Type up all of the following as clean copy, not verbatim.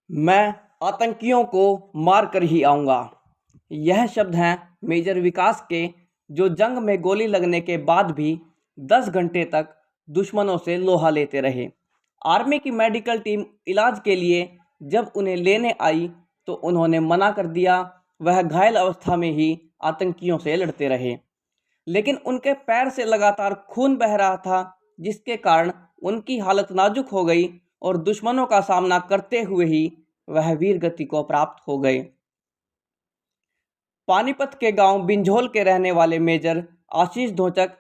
मैं आतंकियों को मार कर ही आऊँगा। यह शब्द हैं मेजर विकास के, जो जंग में गोली लगने के बाद भी 10 घंटे तक दुश्मनों से लोहा लेते रहे। आर्मी की मेडिकल टीम इलाज के लिए जब उन्हें लेने आई तो उन्होंने मना कर दिया। वह घायल अवस्था में ही आतंकियों से लड़ते रहे, लेकिन उनके पैर से लगातार खून बह रहा था, जिसके कारण उनकी हालत नाजुक हो गई और दुश्मनों का सामना करते हुए ही वह वीर गति को प्राप्त हो गए। पानीपत के गांव बिंझोल के रहने वाले मेजर आशीष धोचक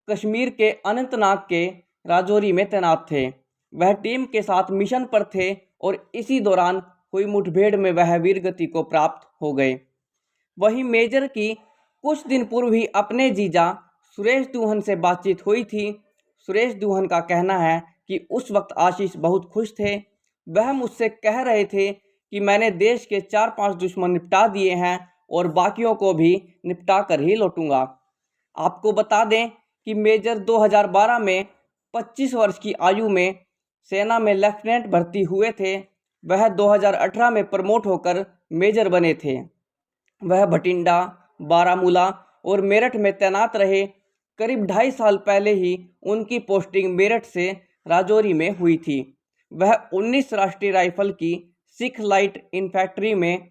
कश्मीर के अनंतनाग के राजौरी में तैनात थे। वह टीम के साथ मिशन पर थे और इसी दौरान हुई मुठभेड़ में वह वीर गति को प्राप्त हो गए। वहीं मेजर की कुछ दिन पूर्व ही अपने जीजा सुरेश दुहन से बातचीत हुई थी। सुरेश दुहन का कहना है कि उस वक्त आशीष बहुत खुश थे। वह मुझसे कह रहे थे कि मैंने देश के 4-5 दुश्मन निपटा दिए हैं और बाकियों को भी निपटा कर ही लौटूंगा। आपको बता दें कि मेजर 2012 में 25 वर्ष की आयु में सेना में लेफ्टिनेंट भर्ती हुए थे। वह 2018 में प्रमोट होकर मेजर बने थे। वह भटिंडा, बारामूला और मेरठ में तैनात रहे। करीब 2.5 साल पहले ही उनकी पोस्टिंग मेरठ से राजौरी में हुई थी। वह 19 राष्ट्रीय राइफल की सिख लाइट इन्फैंट्री में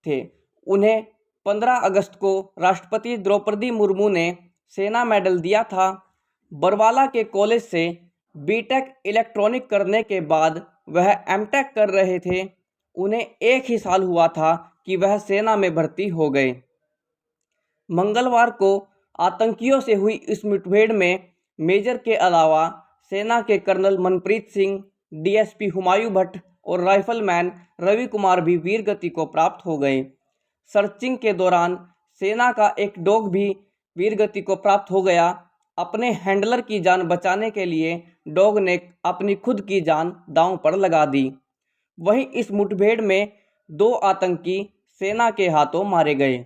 थे। उन्हें 15 अगस्त को राष्ट्रपति द्रौपदी मुर्मू ने सेना मेडल दिया था। बरवाला के कॉलेज से बीटेक इलेक्ट्रॉनिक करने के बाद वह एमटेक कर रहे थे। उन्हें 1 ही साल हुआ था कि वह सेना में भर्ती हो गए। मंगलवार को आतंकियों से हुई इस मुठभेड़ में मेजर के अलावा सेना के कर्नल मनप्रीत सिंह, डीएसपी हुमायूं भट्ट और राइफलमैन रवि कुमार भी वीर गति को प्राप्त हो गए। सर्चिंग के दौरान सेना का एक डॉग भी वीर गति को प्राप्त हो गया। अपने हैंडलर की जान बचाने के लिए डॉग ने अपनी खुद की जान दांव पर लगा दी। वहीं इस मुठभेड़ में 2 आतंकी सेना के हाथों मारे गए।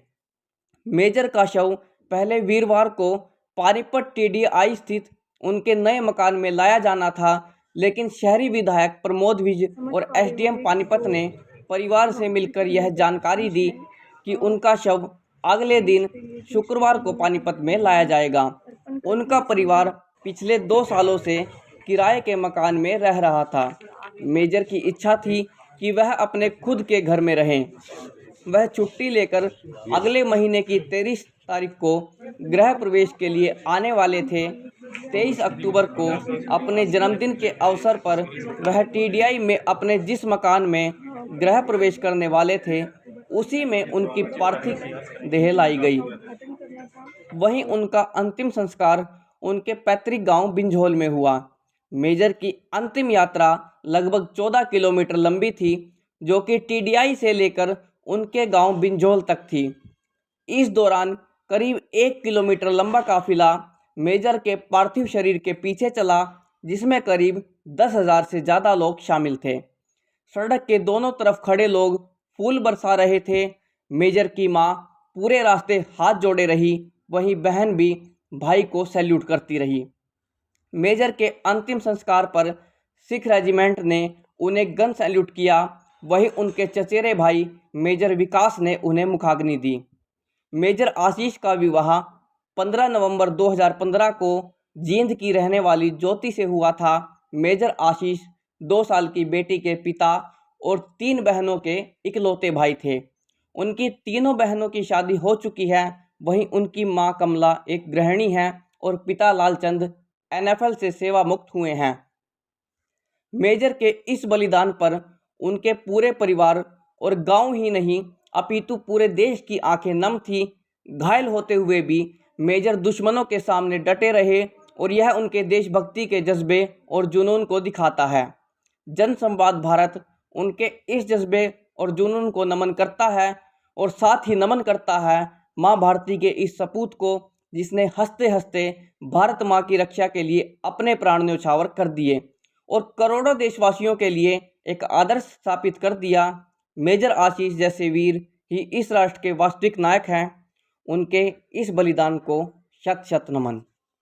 मेजर का शव पहले वीरवार को पानीपत टीडीआई स्थित उनके नए मकान में लाया जाना था, लेकिन शहरी विधायक प्रमोद विज और एसडीएम पानीपत ने परिवार से मिलकर यह जानकारी दी कि उनका शव अगले दिन शुक्रवार को पानीपत में लाया जाएगा। उनका परिवार पिछले 2 सालों से किराए के मकान में रह रहा था। मेजर की इच्छा थी कि वह अपने खुद के घर में रहें। वह छुट्टी लेकर अगले महीने की 23 तारीख को गृह प्रवेश के लिए आने वाले थे। 23 अक्टूबर को अपने जन्मदिन के अवसर पर वह टीडीआई में अपने जिस मकान में गृह प्रवेश करने वाले थे, उसी में उनकी पार्थिव देह लाई गई। वहीं उनका अंतिम संस्कार उनके पैतृक गांव बिंझोल में हुआ। मेजर की अंतिम यात्रा लगभग 14 किलोमीटर लंबी थी, जो कि टीडीआई से लेकर उनके गांव बिंझोल तक थी। इस दौरान करीब 1 किलोमीटर लंबा काफिला मेजर के पार्थिव शरीर के पीछे चला, जिसमें करीब 10,000 से ज़्यादा लोग शामिल थे। सड़क के दोनों तरफ खड़े लोग फूल बरसा रहे थे। मेजर की मां पूरे रास्ते हाथ जोड़े रही, वहीं बहन भी भाई को सैल्यूट करती रही। मेजर के अंतिम संस्कार पर सिख रेजिमेंट ने उन्हें गन सैल्यूट किया। वहीं उनके चचेरे भाई मेजर विकास ने उन्हें मुखाग्नि दी। मेजर आशीष का विवाह 15 नवंबर 2015 को जींद की रहने वाली ज्योति से हुआ था। मेजर आशीष 2 साल की बेटी के पिता और 3 बहनों के इकलौते भाई थे। उनकी तीनों बहनों की शादी हो चुकी है। वहीं उनकी मां कमला एक गृहिणी हैं और पिता लालचंद एनएफएल से सेवा मुक्त हुए हैं। मेजर के इस बलिदान पर उनके पूरे परिवार और गांव ही नहीं, अपितु पूरे देश की आंखें नम थी। घायल होते हुए भी मेजर दुश्मनों के सामने डटे रहे और यह उनके देशभक्ति के जज्बे और जुनून को दिखाता है। जन संवाद भारत उनके इस जज्बे और जुनून को नमन करता है और साथ ही नमन करता है माँ भारती के इस सपूत को, जिसने हंसते हंसते भारत माँ की रक्षा के लिए अपने प्राण न्यौछावर कर दिए और करोड़ों देशवासियों के लिए एक आदर्श स्थापित कर दिया। मेजर आशीष जैसे वीर ही इस राष्ट्र के वास्तविक नायक हैं। उनके इस बलिदान को शत शत नमन।